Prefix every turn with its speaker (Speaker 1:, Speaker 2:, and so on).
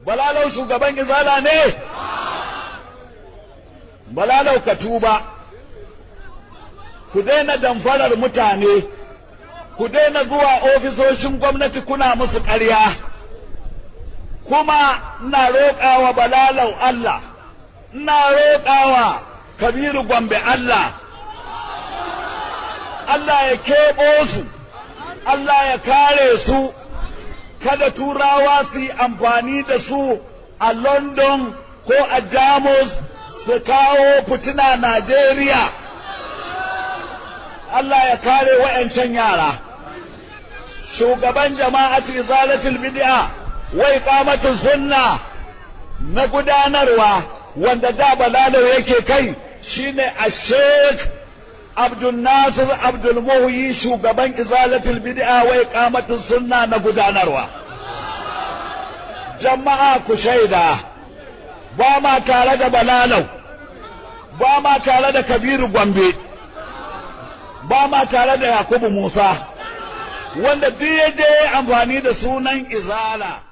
Speaker 1: Balalau shugaban izala ne? Balalau ka tuba, ku daina damfarar mutane, ku daina zuwa ofisoshin gwamnati kuna musu ƙarya, kuma ina roƙawa Balalau Allah, ina roƙawa Kabiru Gombe Allah ya keɓo su, Allah ya kare su, kada turawa su yi amfani da su a London ko a Jamus su kawo fitina Najeriya. Allah ya kare wa'yancan yara. Shugaban jama'atu izalatul bid'a wa iqamatus sunna na gudanarwa wanda da Balalau yake kai shine Sheikh Abdul Nasir Abdul Muhyi, shugaban izalatul bid'a wa iqamatus sunna na gudanarwa. Jama'a ku shaida, ba ma tare da Balalau, ba ma tare da Kabiru Gombe, ba ma tare da Yakubu Musa, wanda duk ya je amfani da sunan izala